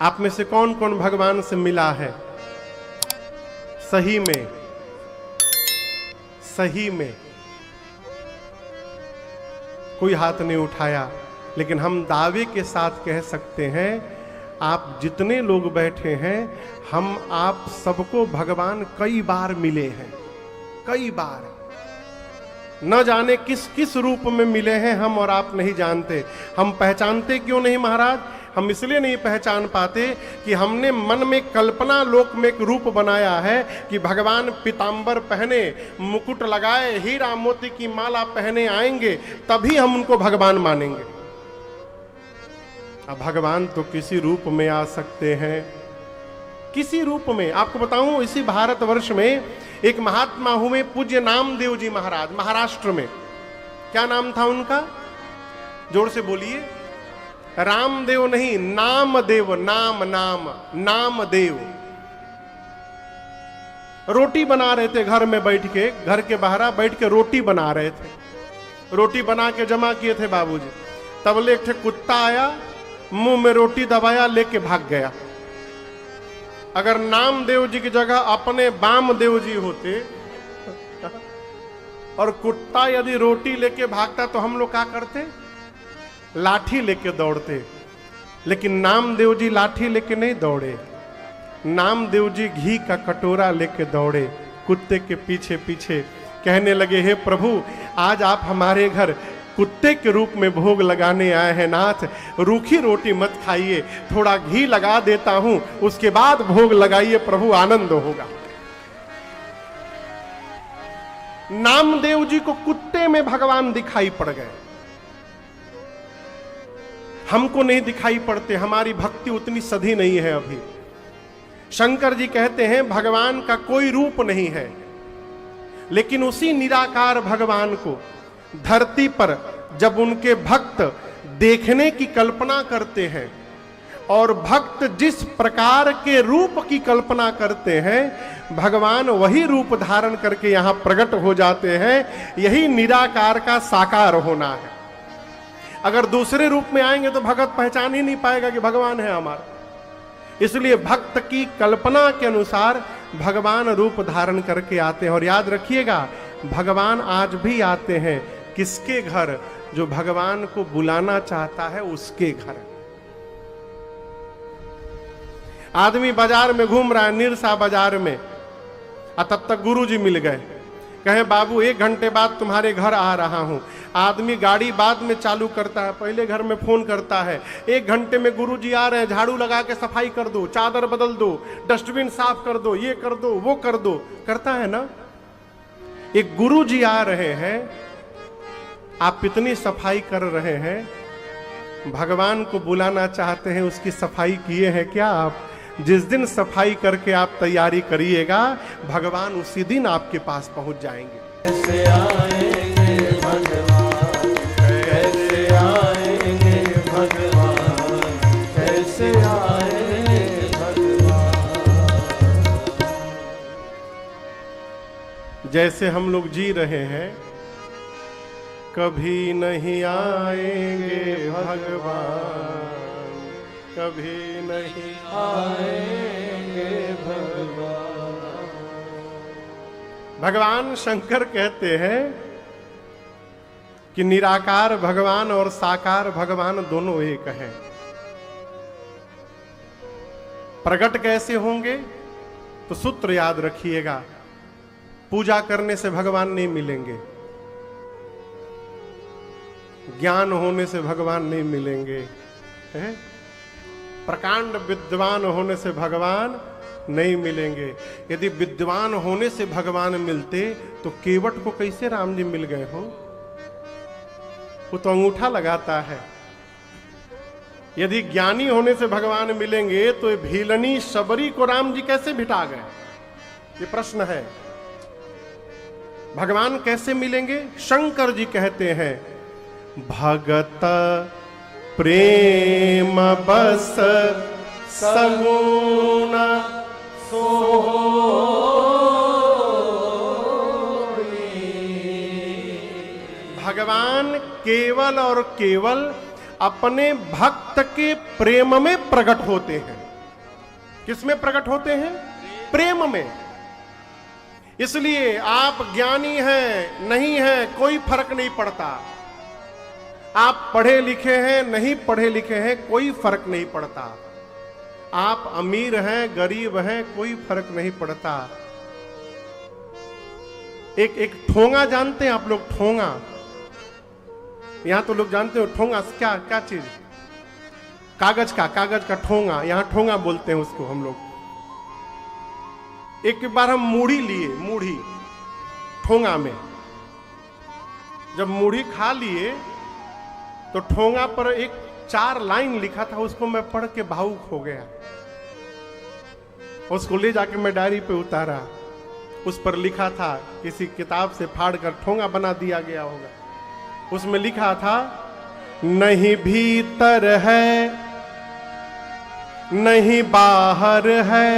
आप में से कौन कौन भगवान से मिला है? सही में, सही में कोई हाथ नहीं उठाया, लेकिन हम दावे के साथ कह सकते हैं आप जितने लोग बैठे हैं, हम आप सबको भगवान कई बार मिले हैं, कई बार। न जाने किस किस रूप में मिले हैं हम और आप नहीं जानते। हम पहचानते क्यों नहीं महाराज? हम इसलिए नहीं पहचान पाते कि हमने मन में कल्पना लोक में एक रूप बनाया है कि भगवान पीतांबर पहने, मुकुट लगाए, हीरा मोती की माला पहने आएंगे, तभी हम उनको भगवान मानेंगे। अब भगवान तो किसी रूप में आ सकते हैं, किसी रूप में। आपको बताऊं, इसी भारतवर्ष में एक महात्मा हुए पूज्य नामदेव जी महाराज, महाराष्ट्र में। क्या नाम था उनका? जोर से बोलिए। रामदेव नहीं, नामदेव, नाम नाम नामदेव। रोटी बना रहे थे घर में बैठ के, घर के बाहर बैठ के रोटी बना रहे थे। रोटी बना के जमा किए थे बाबूजी। तब एक कुत्ता आया, मुंह में रोटी दबाया, लेके भाग गया। अगर नामदेव जी की जगह अपने वामदेव जी होते और कुत्ता यदि रोटी लेके भागता तो हम लोग क्या करते? लाठी लेके दौड़ते। लेकिन नामदेव जी लाठी लेके नहीं दौड़े, नामदेव जी घी का कटोरा लेके दौड़े कुत्ते के पीछे पीछे। कहने लगे, हे प्रभु, आज आप हमारे घर कुत्ते के रूप में भोग लगाने आए हैं नाथ, रूखी रोटी मत खाइए, थोड़ा घी लगा देता हूं, उसके बाद भोग लगाइए प्रभु, आनंद होगा। नामदेव जी को कुत्ते में भगवान दिखाई पड़ गए। हमको नहीं दिखाई पड़ते, हमारी भक्ति उतनी सधी नहीं है अभी। शंकर जी कहते हैं भगवान का कोई रूप नहीं है, लेकिन उसी निराकार भगवान को धरती पर जब उनके भक्त देखने की कल्पना करते हैं, और भक्त जिस प्रकार के रूप की कल्पना करते हैं, भगवान वही रूप धारण करके यहां प्रकट हो जाते हैं। यही निराकार का साकार होना है। अगर दूसरे रूप में आएंगे तो भगत पहचान ही नहीं पाएगा कि भगवान है हमारा। इसलिए भक्त की कल्पना के अनुसार भगवान रूप धारण करके आते हैं। और याद रखिएगा, भगवान आज भी आते हैं किसके घर? जो भगवान को बुलाना चाहता है उसके घर। आदमी बाजार में घूम रहा है, निरसा बाजार में, और तब तक गुरुजी मिल गए। कहे, बाबू 1 घंटे बाद तुम्हारे घर आ रहा हूं। आदमी गाड़ी बाद में चालू करता है, पहले घर में फोन करता है, 1 घंटे में गुरुजी आ रहे हैं, झाड़ू लगा के सफाई कर दो, चादर बदल दो, डस्टबिन साफ कर दो, ये कर दो, वो कर दो। करता है ना? एक गुरुजी आ रहे हैं, आप इतनी सफाई कर रहे हैं, भगवान को बुलाना चाहते हैं, उसकी सफाई किए हैं क्या आप? जिस दिन सफाई करके आप तैयारी करिएगा, भगवान उसी दिन आपके पास पहुंच जाएंगे। कैसे आएंगे भगवान, कैसे आएंगे भगवान, कैसे आएंगे भगवान। जैसे हम लोग जी रहे हैं, कभी नहीं आएंगे भगवान, कभी नहीं आएंगे भगवान। भगवान शंकर कहते हैं कि निराकार भगवान और साकार भगवान दोनों एक हैं। प्रकट कैसे होंगे? तो सूत्र याद रखिएगा, पूजा करने से भगवान नहीं मिलेंगे, ज्ञान होने से भगवान नहीं मिलेंगे, हैं? प्रकांड विद्वान होने से भगवान नहीं मिलेंगे। यदि विद्वान होने से भगवान मिलते तो केवट को कैसे राम जी मिल गए हो? वो तो अंगूठा लगाता है। यदि ज्ञानी होने से भगवान मिलेंगे तो भीलनी शबरी को राम जी कैसे भिटा गए? ये प्रश्न है। भगवान कैसे मिलेंगे? शंकर जी कहते हैं, भगत प्रेम बस सगुण सोई, भगवान केवल और केवल अपने भक्त के प्रेम में प्रकट होते हैं। किसमें प्रकट होते हैं? प्रेम में। इसलिए आप ज्ञानी हैं नहीं हैं कोई फर्क नहीं पड़ता, आप पढ़े लिखे हैं नहीं पढ़े लिखे हैं कोई फर्क नहीं पड़ता, आप अमीर हैं गरीब हैं कोई फर्क नहीं पड़ता। एक ठोंगा जानते हैं आप लोग? ठोंगा, यहां तो लोग जानते हो ठोंगा क्या क्या चीज? कागज का ठोंगा, यहां ठोंगा बोलते हैं उसको हम लोग। एक बार हम मूढ़ी लिए, मूढ़ी ठोंगा में, जब मूढ़ी खा लिए तो ठोंगा पर एक 4 लाइन लिखा था, उसको मैं पढ़ के भावुक हो गया। उसको ले जाके मैं डायरी पे उतारा, उस पर लिखा था, किसी किताब से फाड़ कर ठोंगा बना दिया गया होगा, उसमें लिखा था नहीं भीतर है नहीं बाहर है,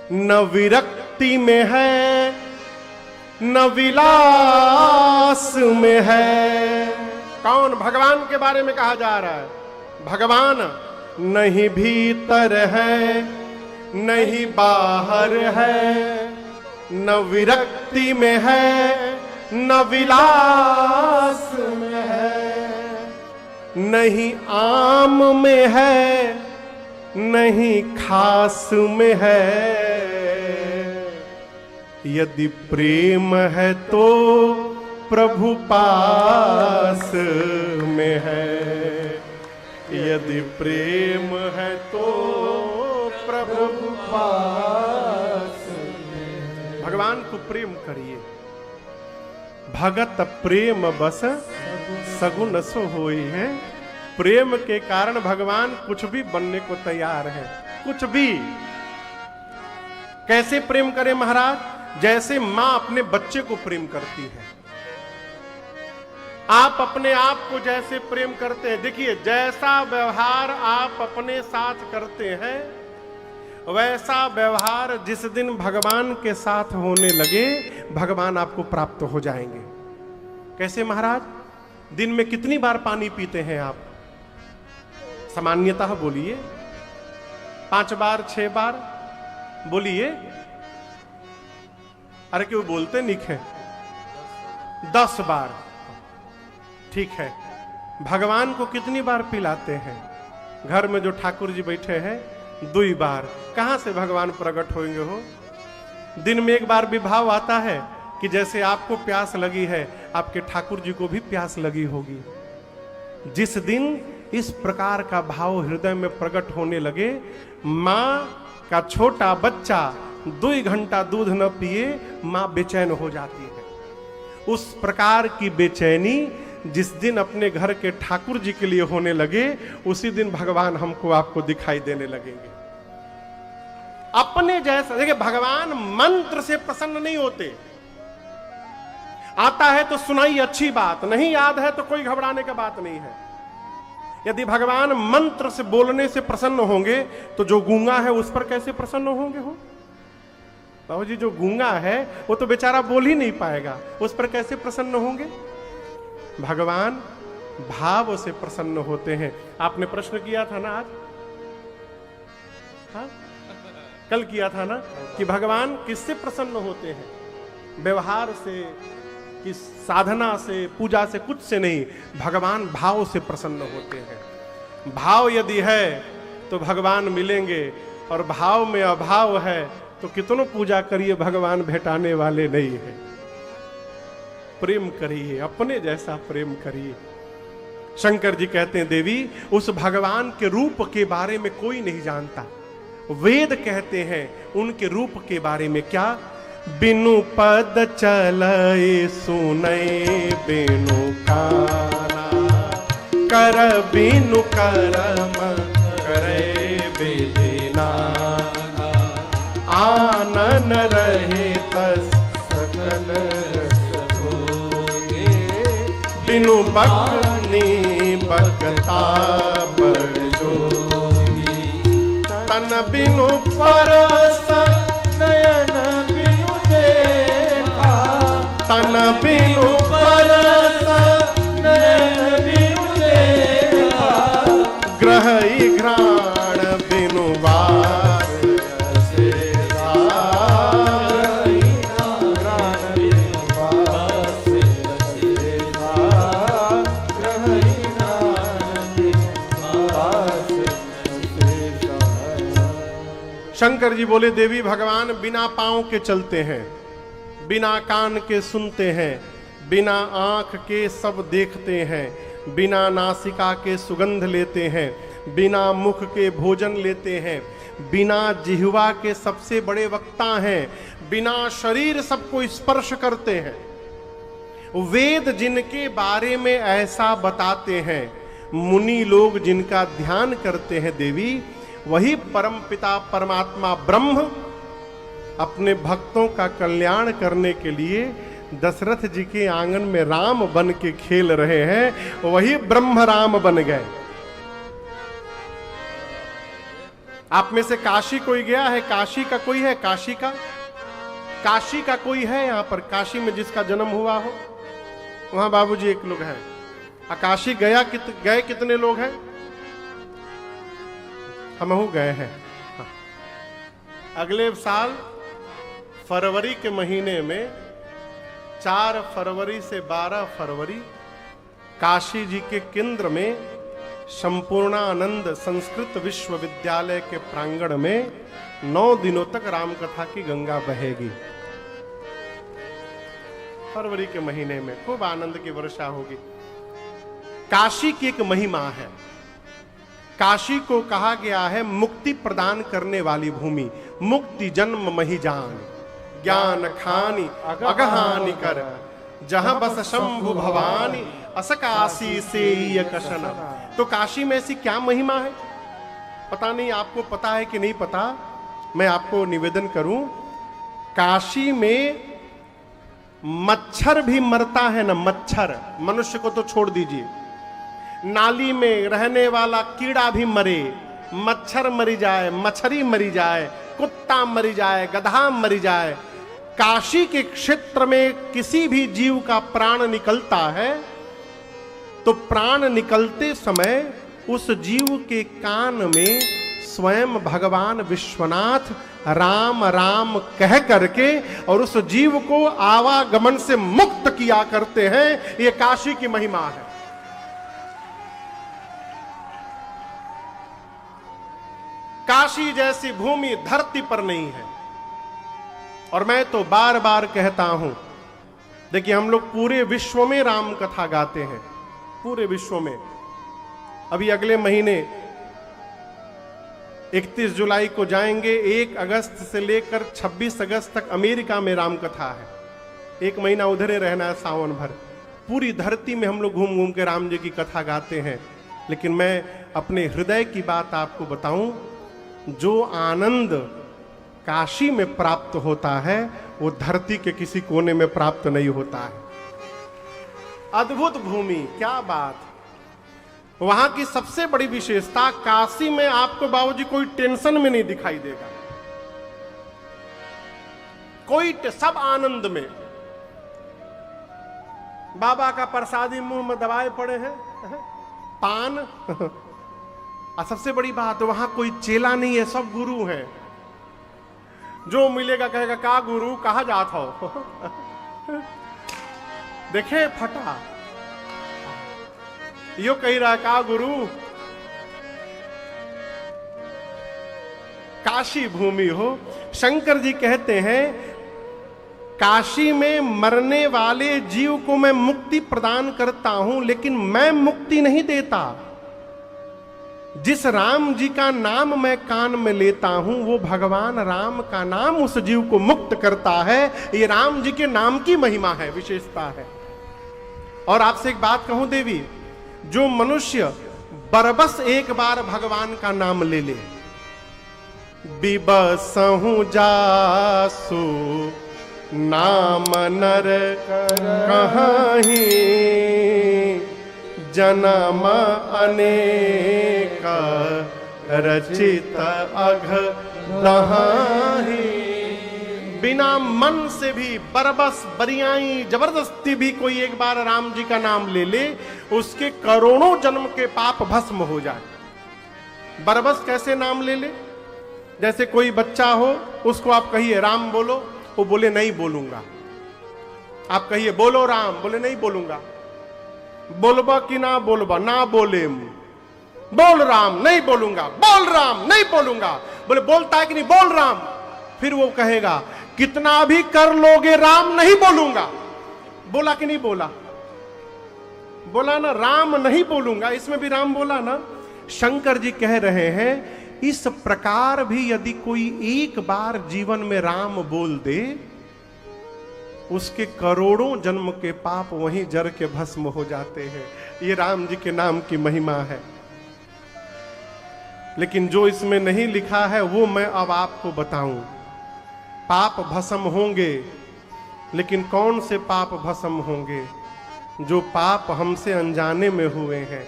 न विरक्ति में है न विलास में है। कौन? भगवान के बारे में कहा जा रहा है। भगवान नहीं भीतर है नहीं बाहर है, न विरक्ति में है न विलास में है, नहीं आम में है नहीं खास में है। यदि प्रेम है तो प्रभु पास में है, यदि प्रेम है तो प्रभु पास में। भगवान को प्रेम करिए। भगत प्रेम बस सगुन सो होई है। प्रेम के कारण भगवान कुछ भी बनने को तैयार है, कुछ भी। कैसे प्रेम करें महाराज? जैसे मां अपने बच्चे को प्रेम करती है, आप अपने आप को जैसे प्रेम करते हैं। देखिए, जैसा व्यवहार आप अपने साथ करते हैं वैसा व्यवहार जिस दिन भगवान के साथ होने लगे भगवान आपको प्राप्त हो जाएंगे। कैसे महाराज? दिन में कितनी बार पानी पीते हैं आप? सामान्यतः बोलिए। 5 बार 6 बार बोलिए। अरे क्यों बोलते नहीं है? 10 बार। ठीक है। भगवान को कितनी बार पिलाते हैं? घर में जो ठाकुर जी बैठे हैं 2 बार। कहां से भगवान प्रकट होंगे हो? दिन में 1 बार भी भाव आता है कि जैसे आपको प्यास लगी है आपके ठाकुर जी को भी प्यास लगी होगी। जिस दिन इस प्रकार का भाव हृदय में प्रकट होने लगे, मां का छोटा बच्चा 2 घंटा दूध न पिए मां बेचैन हो जाती है। उस प्रकार की बेचैनी जिस दिन अपने घर के ठाकुर जी के लिए होने लगे उसी दिन भगवान हमको आपको दिखाई देने लगेंगे। अपने जैसा। देखिए, भगवान मंत्र से प्रसन्न नहीं होते। आता है तो सुनाई अच्छी बात, नहीं याद है तो कोई घबराने का बात नहीं है। यदि भगवान मंत्र से बोलने से प्रसन्न होंगे तो जो गूंगा है उस पर कैसे प्रसन्न होंगे हो? बाबू जी, जो गूंगा है वो तो बेचारा बोल ही नहीं पाएगा, उस पर कैसे प्रसन्न होंगे? भगवान भाव से प्रसन्न होते हैं। आपने प्रश्न किया था ना आज, हाँ? कल किया था ना कि भगवान किससे प्रसन्न होते हैं? व्यवहार से, कि साधना से, पूजा से, कुछ से नहीं। भगवान भाव से प्रसन्न होते हैं। भाव यदि है तो भगवान मिलेंगे, और भाव में अभाव है तो कितनों पूजा करिए भगवान भेटाने वाले नहीं है। प्रेम करिए, अपने जैसा प्रेम करिए। शंकर जी कहते हैं, देवी उस भगवान के रूप के बारे में कोई नहीं जानता। वेद कहते हैं उनके रूप के बारे में क्या? बिनु पद चलए सुनए बिनु काना, कर बिनु करम करे विधिना, आनन रहे तस सकल भोगे, बिनु बकनी बकता बड़ जोगी, तन बिनु परस नयन बिनु देखा, तन बिनु परस नयन शंकर जी बोले देवी भगवान बिना पांव के चलते हैं, बिना कान के सुनते हैं, बिना आंख के सब देखते हैं, बिना नासिका के सुगंध लेते हैं, बिना मुख के भोजन लेते हैं, बिना जिह्वा के सबसे बड़े वक्ता हैं, बिना शरीर सबको स्पर्श करते हैं। वेद जिनके बारे में ऐसा बताते हैं, मुनि लोग जिनका ध्यान करते हैं देवी, वही परम पिता परमात्मा ब्रह्म अपने भक्तों का कल्याण करने के लिए दशरथ जी के आंगन में राम बन के खेल रहे हैं, वही ब्रह्म राम बन गए। आप में से काशी कोई गया है? काशी का कोई है? काशी का कोई है यहां पर? काशी में जिसका जन्म हुआ हो? वहां बाबूजी एक लोग हैं। काशी गए कितने लोग हैं? हम गए हैं। हाँ। अगले साल फरवरी के महीने में 4 फरवरी से 12 फरवरी काशी जी के केंद्र में संपूर्णानंद संस्कृत विश्वविद्यालय के प्रांगण में 9 दिनों तक रामकथा की गंगा बहेगी। फरवरी के महीने में खूब आनंद की वर्षा होगी। काशी की एक महिमा है। काशी को कहा गया है मुक्ति प्रदान करने वाली भूमि। मुक्ति जन्म मही जान, ज्ञान खानी अगहानि कर, जहां बस शंभु भवानी, अस काशी से कशन। तो काशी में ऐसी क्या महिमा है? पता नहीं आपको पता है कि नहीं पता। मैं आपको निवेदन करूं, काशी में मच्छर भी मरता है ना, मच्छर, मनुष्य को तो छोड़ दीजिए, नाली में रहने वाला कीड़ा भी मरे, मच्छर मरी जाए, मछली मरी जाए, कुत्ता मरी जाए, गधा मरी जाए, काशी के क्षेत्र में किसी भी जीव का प्राण निकलता है तो प्राण निकलते समय उस जीव के कान में स्वयं भगवान विश्वनाथ राम राम कह करके और उस जीव को आवागमन से मुक्त किया करते हैं। ये काशी की महिमा है। काशी जैसी भूमि धरती पर नहीं है। और मैं तो बार बार कहता हूं, देखिए हम लोग पूरे विश्व में राम कथा गाते हैं, पूरे विश्व में। अभी अगले महीने 31 जुलाई को जाएंगे, 1 अगस्त से लेकर 26 अगस्त तक अमेरिका में राम कथा है। 1 महीना उधर ही रहना है सावन भर। पूरी धरती में हम लोग घूम घूम के राम जी की कथा गाते हैं। लेकिन मैं अपने हृदय की बात आपको बताऊं, जो आनंद काशी में प्राप्त होता है वो धरती के किसी कोने में प्राप्त नहीं होता है। अद्भुत भूमि, क्या बात। वहां की सबसे बड़ी विशेषता, काशी में आपको बाबूजी कोई टेंशन में नहीं दिखाई देगा, सब आनंद में। बाबा का प्रसादी मुंह में दबाए पड़े हैं, पान। और सबसे बड़ी बात, वहां कोई चेला नहीं है, सब गुरु हैं। जो मिलेगा कहेगा का गुरु, कहा जात हो। देखे फटा, यो कही रहा का गुरु। काशी भूमि हो। शंकर जी कहते हैं काशी में मरने वाले जीव को मैं मुक्ति प्रदान करता हूं, लेकिन मैं मुक्ति नहीं देता। जिस राम जी का नाम मैं कान में लेता हूं, वो भगवान राम का नाम उस जीव को मुक्त करता है। ये राम जी के नाम की महिमा है, विशेषता है। और आपसे एक बात कहूं देवी, जो मनुष्य बरबस एक बार भगवान का नाम ले ले, बिबसहु जासु नाम नर कहीं, जन्म अनेक रचित अघ दहाही। बिना मन से भी बरबस बरियाई जबरदस्ती भी कोई एक बार राम जी का नाम ले ले, उसके करोड़ों जन्म के पाप भस्म हो जाए। बरबस कैसे नाम ले ले? जैसे कोई बच्चा हो, उसको आप कहिए राम बोलो, वो बोले नहीं बोलूंगा। आप कहिए बोलो राम, बोले नहीं बोलूंगा। बोलबा कि ना बोलबा, ना बोले। बोल राम, नहीं बोलूंगा, बोल राम, नहीं बोलूंगा। बोले बोलता है कि नहीं, बोल राम। फिर वो कहेगा कितना भी कर लोगे राम नहीं बोलूंगा। बोला कि नहीं बोला? बोला ना, राम नहीं बोलूंगा। इसमें भी राम बोला ना। शंकर जी कह रहे हैं इस प्रकार भी यदि कोई एक बार जीवन में राम बोल दे, उसके करोड़ों जन्म के पाप वहीं जर के भस्म हो जाते हैं। ये राम जी के नाम की महिमा है। लेकिन जो इसमें नहीं लिखा है वो मैं अब आपको बताऊं। पाप भस्म होंगे, लेकिन कौन से पाप भस्म होंगे? जो पाप हमसे अनजाने में हुए हैं।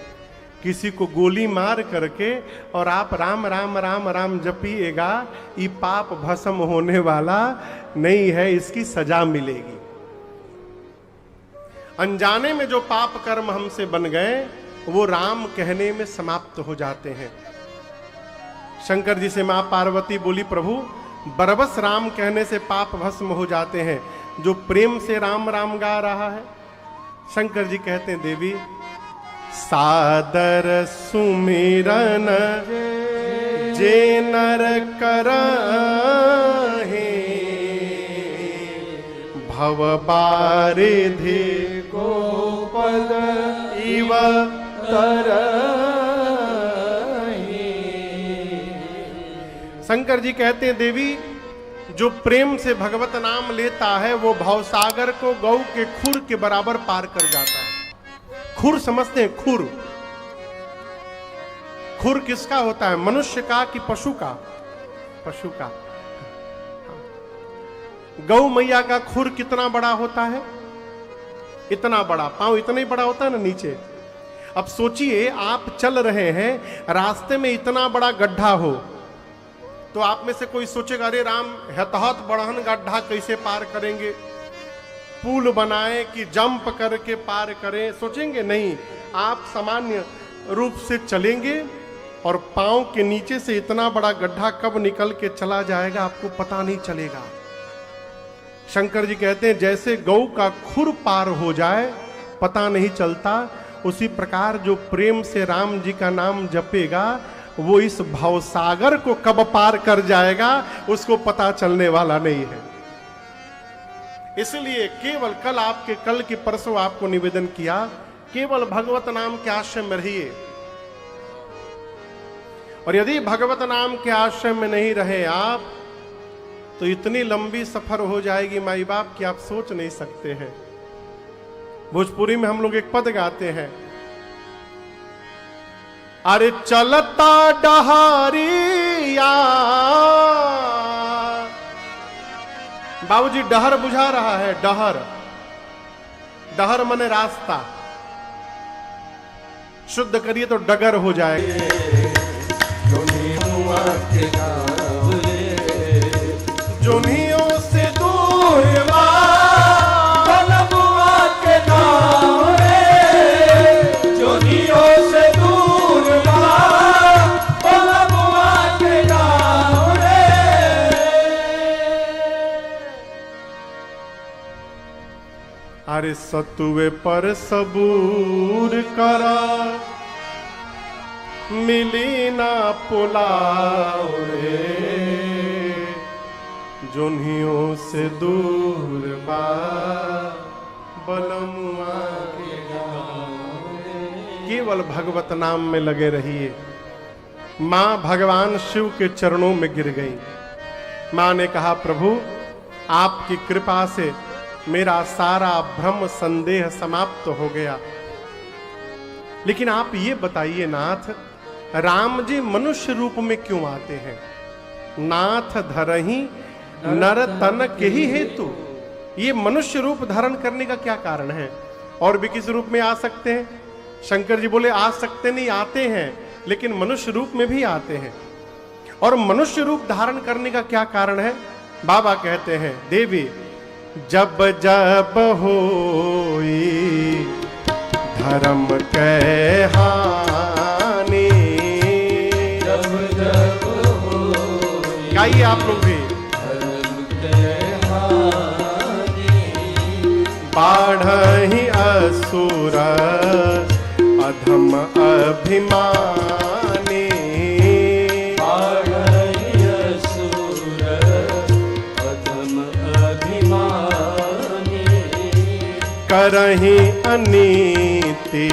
किसी को गोली मार करके और आप राम राम राम राम जपिएगा, ये पाप भस्म होने वाला नहीं है, इसकी सजा मिलेगी। अनजाने में जो पाप कर्म हमसे बन गए वो राम कहने में समाप्त हो जाते हैं। शंकर जी से मां पार्वती बोली, प्रभु बरबस राम कहने से पाप भस्म हो जाते हैं, जो प्रेम से राम राम गा रहा है। शंकर जी कहते हैं, देवी सादर सुमिरन जे नर करहि, भव बारिधि गोपद इव तरहि। शंकर जी कहते हैं, देवी जो प्रेम से भगवत नाम लेता है वो भवसागर को गौ के खुर के बराबर पार कर जाता है। खुर समझते हैं? खुर, खुर किसका होता है? मनुष्य का कि पशु का? पशु का। गौ मैया का खुर कितना बड़ा होता है? इतना बड़ा। पांव इतना ही बड़ा होता है ना नीचे। अब सोचिए, आप चल रहे हैं, रास्ते में इतना बड़ा गड्ढा हो तो आप में से कोई सोचेगा, अरे राम हतहत बढ़हन गड्ढा कैसे पार करेंगे, पुल बनाए कि जंप करके पार करें? सोचेंगे नहीं। आप सामान्य रूप से चलेंगे और पांव के नीचे से इतना बड़ा गड्ढा कब निकल के चला जाएगा आपको पता नहीं चलेगा। शंकर जी कहते हैं, जैसे गौ का खुर पार हो जाए पता नहीं चलता, उसी प्रकार जो प्रेम से राम जी का नाम जपेगा वो इस भवसागर को कब पार कर जाएगा उसको पता चलने वाला नहीं है। इसलिए केवल कल की परसों आपको निवेदन किया, केवल भगवत नाम के आश्रय में रहिए। और यदि भगवत नाम के आश्रय में नहीं रहे आप, तो इतनी लंबी सफर हो जाएगी माई बाप की आप सोच नहीं सकते हैं। भोजपुरी में हम लोग एक पद गाते हैं, अरे चलता डहारिया। बाबूजी डहर बुझा रहा है? डहर, डहर माने रास्ता। शुद्ध करिए तो डगर हो जाएगा। जोनियों से दूर बलबुआ के नाम रे, जोनियों से दूर बलबुआ के नाम रे। अरे सतुए पर सबूर करा, मिली ना पुलाव रे, जोनियों से दूर बा बलमुआ के गाँव। केवल भगवत नाम में लगे रहिए। मां भगवान शिव के चरणों में गिर गई। मां ने कहा, प्रभु आपकी कृपा से मेरा सारा भ्रम संदेह समाप्त हो गया। लेकिन आप ये बताइए नाथ, राम जी मनुष्य रूप में क्यों आते हैं? नाथ धरहि नर तन के ही हेतु। ये मनुष्य रूप धारण करने का क्या कारण है? और भी किस रूप में आ सकते हैं? शंकर जी बोले आ सकते नहीं, आते हैं, लेकिन मनुष्य रूप में भी आते हैं। और मनुष्य रूप धारण करने का क्या कारण है? बाबा कहते हैं, देवी जब जब होई धर्म के हानि, जब जब होई गाइए आप लोग भी, बाढ़हि असुर अधम अभिमान। करही अनीति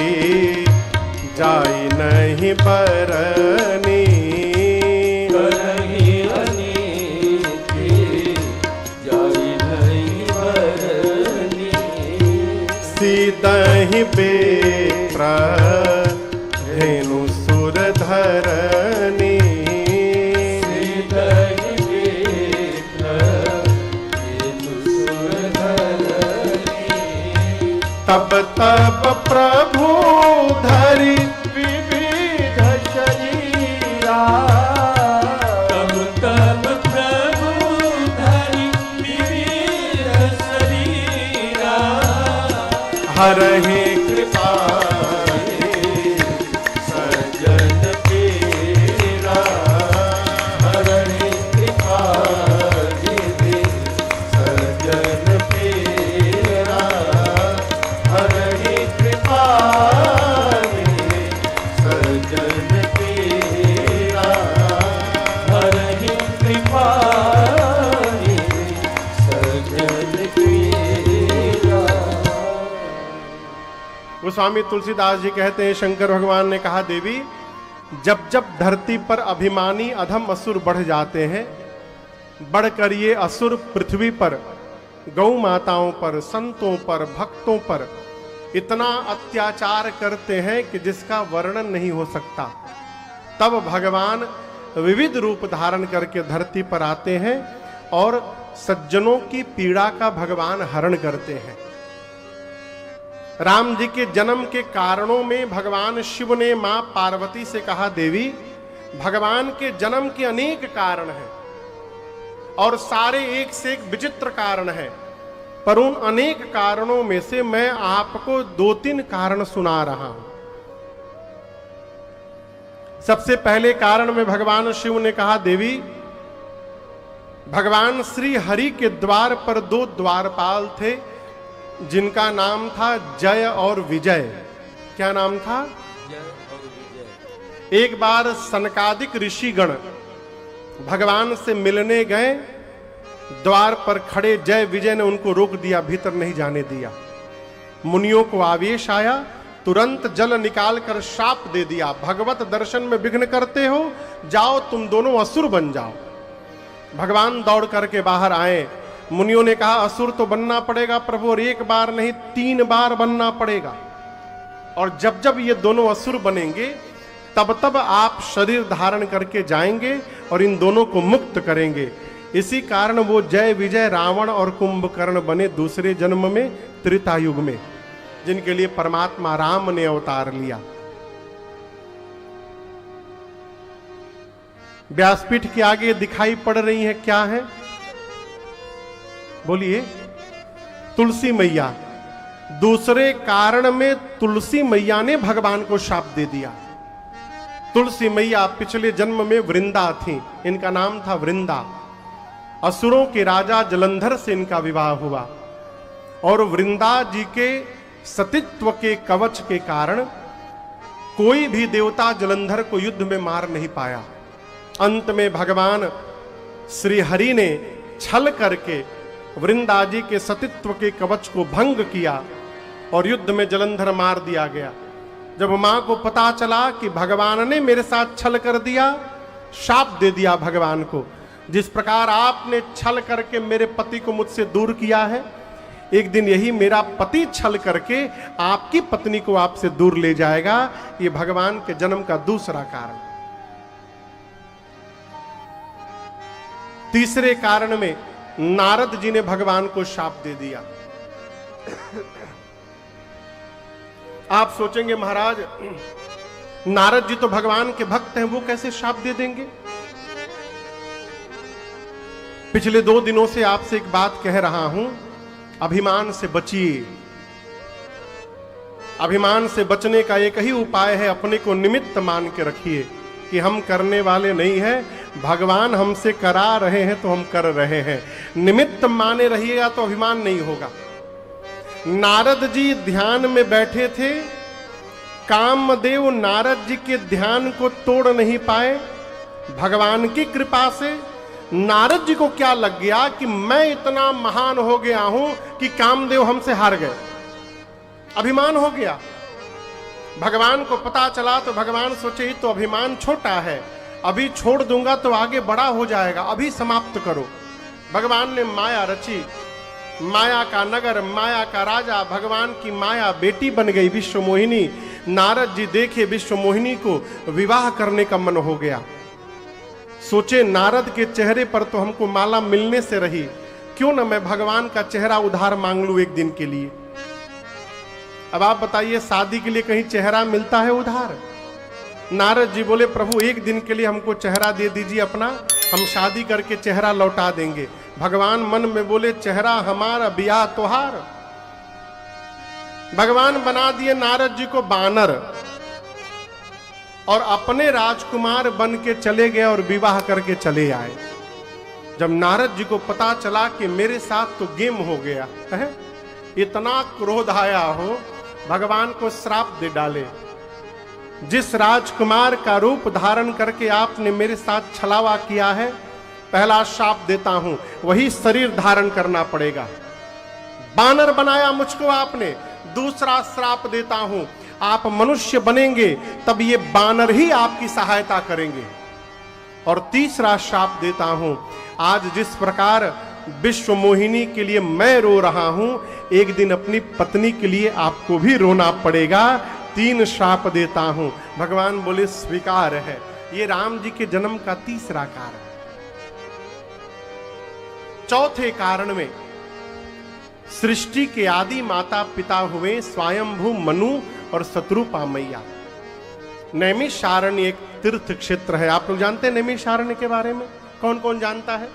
जाई नहीं बरनी। करही अनीति जाई नहीं बरनी। सीदहि बेत्र धेनु सुर धरनी। सीदहि बेत्र धेनु सुर धरनी। तब तब प्रभु धरि विविध शरीरा। तब तब प्रभु धरि विविध शरीरा। हरहि कृपा सज्जन तेरा। हरहि कृपा जिधि सज्जन तेरा। हरहि कृपा जिधि सज्जन तेरा। हरहि कृपा जिधि सज्जन तेरा। गोस्वामी तुलसीदास जी कहते हैं, शंकर भगवान ने कहा, देवी जब जब धरती पर अभिमानी अधम असुर बढ़ जाते हैं, बढ़कर ये असुर पृथ्वी पर गौ माताओं पर, संतों पर, भक्तों पर इतना अत्याचार करते हैं कि जिसका वर्णन नहीं हो सकता, तब भगवान विविध रूप धारण करके धरती पर आते हैं और सज्जनों की पीड़ा का भगवान हरण करते हैं। राम जी के जन्म के कारणों में भगवान शिव ने मां पार्वती से कहा, देवी भगवान के जन्म के अनेक कारण हैं और सारे एक से एक विचित्र कारण हैं, पर उन अनेक कारणों में से मैं आपको 2-3 कारण सुना रहा हूं। सबसे पहले कारण में भगवान शिव ने कहा, देवी भगवान श्री हरि के द्वार पर 2 द्वारपाल थे जिनका नाम था जय और विजय। क्या नाम था? एक बार सनकादिक ऋषिगण भगवान से मिलने गए, द्वार पर खड़े जय विजय ने उनको रोक दिया, भीतर नहीं जाने दिया। मुनियों को आवेश आया, तुरंत जल निकाल कर शाप दे दिया, भगवत दर्शन में विघ्न करते हो, जाओ तुम दोनों असुर बन जाओ। भगवान दौड़ करके बाहर आए। मुनियों ने कहा, असुर तो बनना पड़ेगा प्रभु, और 1 बार नहीं 3 बार बनना पड़ेगा, और जब जब ये दोनों असुर बनेंगे तब तब आप शरीर धारण करके जाएंगे और इन दोनों को मुक्त करेंगे। इसी कारण वो जय विजय रावण और कुंभकर्ण बने दूसरे जन्म में, त्रेता युग में, जिनके लिए परमात्मा राम ने अवतार लिया। व्यासपीठ के आगे दिखाई पड़ रही है, क्या है? बोलिए। तुलसी मैया। दूसरे कारण में तुलसी मैया ने भगवान को शाप दे दिया। तुलसी मैया पिछले जन्म में वृंदा थी, इनका नाम था वृंदा। असुरों के राजा जलंधर से इनका विवाह हुआ और वृंदा जी के सतीत्व के कवच के कारण कोई भी देवता जलंधर को युद्ध में मार नहीं पाया। अंत में भगवान श्री हरि ने छल करके वृंदा जी के सतीत्व के कवच को भंग किया और युद्ध में जलंधर मार दिया गया। जब मां को पता चला कि भगवान ने मेरे साथ छल कर दिया, शाप दे दिया भगवान को, जिस प्रकार आपने छल करके मेरे पति को मुझसे दूर किया है, एक दिन यही मेरा पति छल करके आपकी पत्नी को आपसे दूर ले जाएगा। ये भगवान के जन्म का दूसरा कारण। तीसरे कारण में नारद जी ने भगवान को शाप दे दिया। आप सोचेंगे महाराज नारद जी तो भगवान के भक्त हैं, वो कैसे शाप दे देंगे? पिछले 2 दिनों से आपसे एक बात कह रहा हूं, अभिमान से बचिए। अभिमान से बचने का एक ही उपाय है, अपने को निमित्त मान के रखिए कि हम करने वाले नहीं हैं, भगवान हमसे करा रहे हैं तो हम कर रहे हैं। निमित्त माने रहिएगा तो अभिमान नहीं होगा। नारद जी ध्यान में बैठे थे, कामदेव नारद जी के ध्यान को तोड़ नहीं पाए। भगवान की कृपा से नारद जी को क्या लग गया कि मैं इतना महान हो गया हूं कि कामदेव हमसे हार गए। अभिमान हो गया। भगवान को पता चला तो भगवान सोचे तो अभिमान छोटा है, अभी छोड़ दूंगा तो आगे बड़ा हो जाएगा, अभी समाप्त करो। भगवान ने माया रची, माया का नगर, माया का राजा, भगवान की माया बेटी बन गई विश्व मोहिनी। नारद जी देखे विश्व मोहिनी को विवाह करने का मन हो गया। सोचे नारद के चेहरे पर तो हमको माला मिलने से रही, क्यों ना मैं भगवान का चेहरा उधार मांग लूं एक दिन के लिए। अब आप बताइए, शादी के लिए कहीं चेहरा मिलता है उधार? नारद जी बोले प्रभु एक दिन के लिए हमको चेहरा दे दीजिए अपना, हम शादी करके चेहरा लौटा देंगे। भगवान मन में बोले चेहरा हमारा ब्याह तोहार। भगवान बना दिए नारद जी को बानर और अपने राजकुमार बन के चले गए और विवाह करके चले आए। जब नारद जी को पता चला कि मेरे साथ तो गेम हो गया है, इतना क्रोध आया हो, भगवान को श्राप दे डाले। जिस राजकुमार का रूप धारण करके आपने मेरे साथ छलावा किया है, पहला श्राप देता हूं, वही शरीर धारण करना पड़ेगा। बानर बनाया मुझको आपने, दूसरा श्राप देता हूं, आप मनुष्य बनेंगे तब ये बानर ही आपकी सहायता करेंगे। और तीसरा श्राप देता हूं, आज जिस प्रकार विश्व मोहिनी के लिए मैं रो रहा हूं, एक दिन अपनी पत्नी के लिए आपको भी रोना पड़ेगा। 3 श्राप देता हूं। भगवान बोले स्वीकार है। ये राम जी के जन्म का तीसरा कारण। चौथे कारण में सृष्टि के आदि माता पिता हुए स्वयंभू मनु और शत्रुपा मैया। नैमिषारण्य एक तीर्थ क्षेत्र है। आप लोग जानते हैं नैमिषारण्य के बारे में? कौन कौन जानता है?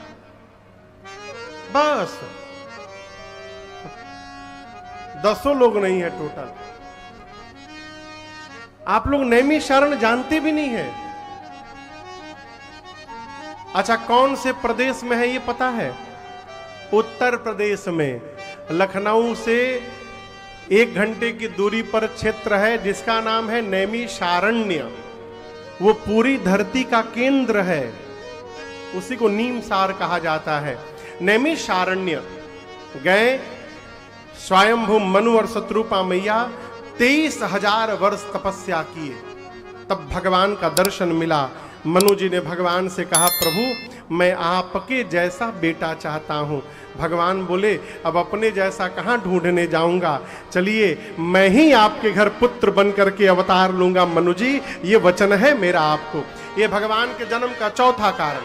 बस 10 लोग नहीं है टोटल। आप लोग नैमिषारण्य जानते भी नहीं है। अच्छा, कौन से प्रदेश में है ये पता है? उत्तर प्रदेश में लखनऊ से 1 घंटे की दूरी पर क्षेत्र है जिसका नाम है नैमिषारण्य। वो पूरी धरती का केंद्र है, उसी को नीमसार कहा जाता है। नैमिषारण्य गए स्वयंभू मनु और शत्रुपा मैया 23,000 वर्ष तपस्या किए, तब भगवान का दर्शन मिला। मनु जी ने भगवान से कहा प्रभु मैं आपके जैसा बेटा चाहता हूं। भगवान बोले अब अपने जैसा कहां ढूंढने जाऊंगा, चलिए मैं ही आपके घर पुत्र बन करके अवतार लूंगा। मनु जी ये वचन है मेरा आपको। ये भगवान के जन्म का चौथा कारण।